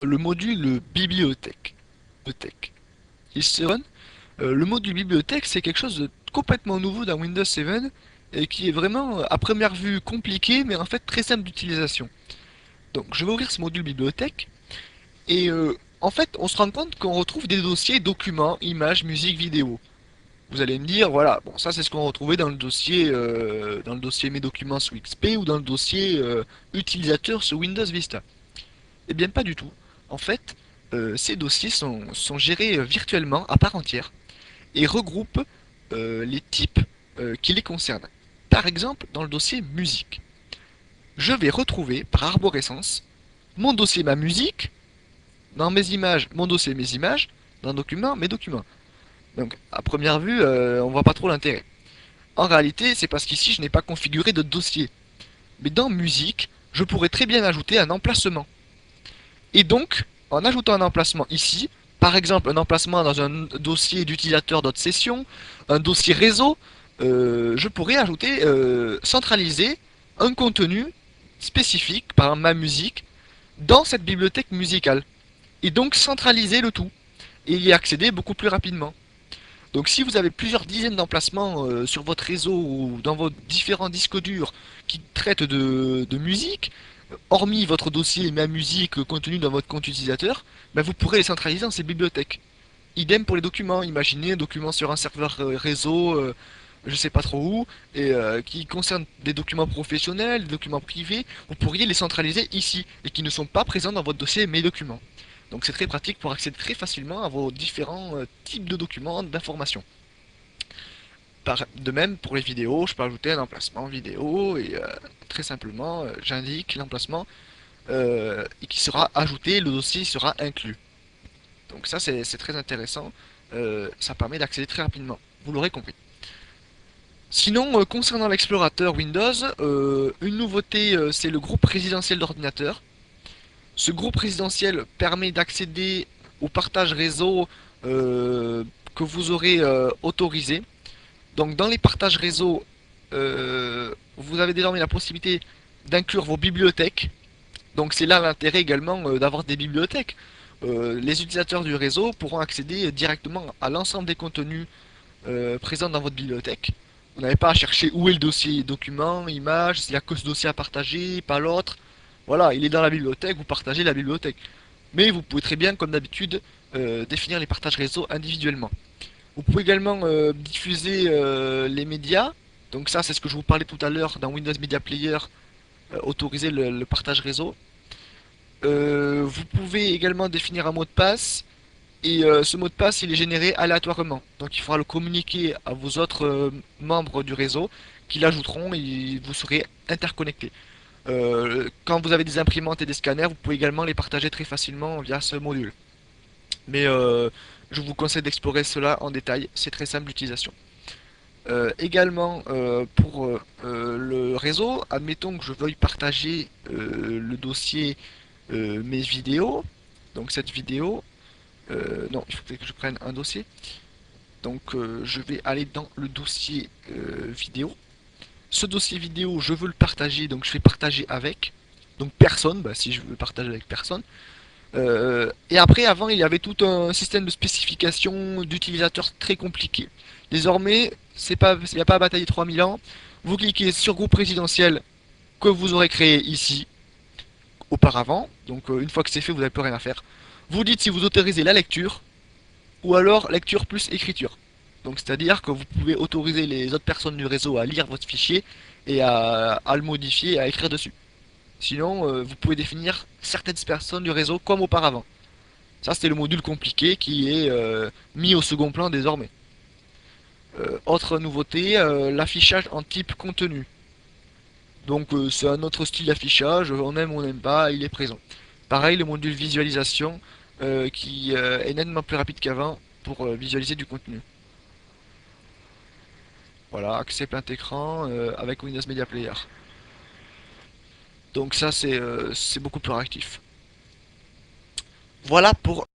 le module bibliothèque. Bibliothèque. Le module bibliothèque, c'est quelque chose de complètement nouveau dans Windows 7 et qui est vraiment, à première vue, compliqué, mais en fait très simple d'utilisation. Donc, je vais ouvrir ce module bibliothèque et en fait, on se rend compte qu'on retrouve des dossiers, documents, images, musique, vidéo. Vous allez me dire, voilà, bon, ça c'est ce qu'on retrouvait dans le dossier mes documents sous XP ou dans le dossier utilisateur sur Windows Vista. Eh bien, pas du tout. En fait, ces dossiers sont gérés virtuellement à part entière et regroupent les types qui les concernent. Par exemple, dans le dossier musique, je vais retrouver par arborescence mon dossier ma musique, dans mes images mon dossier mes images, dans document mes documents. Donc, à première vue, on voit pas trop l'intérêt. En réalité, c'est parce qu'ici, je n'ai pas configuré de dossier. Mais dans musique, je pourrais très bien ajouter un emplacement. Et donc, en ajoutant un emplacement ici, par exemple un emplacement dans un dossier d'utilisateur d'autres sessions, un dossier réseau, je pourrais ajouter, centraliser un contenu spécifique, par exemple ma musique, dans cette bibliothèque musicale. Et donc centraliser le tout. Et y accéder beaucoup plus rapidement. Donc si vous avez plusieurs dizaines d'emplacements sur votre réseau ou dans vos différents disques durs qui traitent de musique, hormis votre dossier ma musique contenu dans votre compte utilisateur, ben vous pourrez les centraliser dans ces bibliothèques. Idem pour les documents. Imaginez un document sur un serveur réseau, je sais pas trop où, et qui concerne des documents professionnels, des documents privés, vous pourriez les centraliser ici et qui ne sont pas présents dans votre dossier mes documents. Donc c'est très pratique pour accéder très facilement à vos différents types de documents, d'informations. De même, pour les vidéos, je peux ajouter un emplacement vidéo et très simplement, j'indique l'emplacement qui sera ajouté, le dossier sera inclus. Donc ça, c'est très intéressant. Ça permet d'accéder très rapidement. Vous l'aurez compris. Sinon, concernant l'explorateur Windows, une nouveauté, c'est le groupe résidentiel d'ordinateur. Ce groupe résidentiel permet d'accéder au partage réseau que vous aurez autorisé. Donc dans les partages réseau, vous avez désormais la possibilité d'inclure vos bibliothèques. Donc c'est là l'intérêt également d'avoir des bibliothèques. Les utilisateurs du réseau pourront accéder directement à l'ensemble des contenus présents dans votre bibliothèque. Vous n'avez pas à chercher où est le dossier document, image, s'il n'y a que ce dossier à partager, pas l'autre. Voilà, il est dans la bibliothèque, vous partagez la bibliothèque. Mais vous pouvez très bien, comme d'habitude, définir les partages réseau individuellement. Vous pouvez également diffuser les médias. Donc ça, c'est ce que je vous parlais tout à l'heure dans Windows Media Player, autoriser le partage réseau. Vous pouvez également définir un mot de passe. Et ce mot de passe, il est généré aléatoirement. Donc il faudra le communiquer à vos autres membres du réseau qui l'ajouteront et vous serez interconnectés. Quand vous avez des imprimantes et des scanners, vous pouvez également les partager très facilement via ce module. Mais je vous conseille d'explorer cela en détail, c'est très simple d'utilisation. Également pour le réseau, admettons que je veuille partager le dossier mes vidéos. Donc cette vidéo, non, il faut que je prenne un dossier. Donc je vais aller dans le dossier vidéo. Ce dossier vidéo, je veux le partager, donc je vais partager avec. Donc personne, bah, si je veux partager avec personne. Et après, avant, il y avait tout un système de spécification d'utilisateurs très compliqué. Désormais, c'est pas, il n'y a pas à batailler 3000 ans. Vous cliquez sur groupe résidentiel que vous aurez créé ici, auparavant. Donc une fois que c'est fait, vous n'avez plus rien à faire. Vous dites si vous autorisez la lecture, ou alors lecture plus écriture. Donc c'est-à-dire que vous pouvez autoriser les autres personnes du réseau à lire votre fichier et à le modifier, à écrire dessus. Sinon, vous pouvez définir certaines personnes du réseau comme auparavant. Ça, c'était le module compliqué qui est mis au second plan désormais. Autre nouveauté, l'affichage en type contenu. Donc c'est un autre style d'affichage, on aime ou on n'aime pas, il est présent. Pareil, le module visualisation qui est nettement plus rapide qu'avant pour visualiser du contenu. Voilà, accès plein écran avec Windows Media Player. Donc ça c'est beaucoup plus réactif. Voilà pour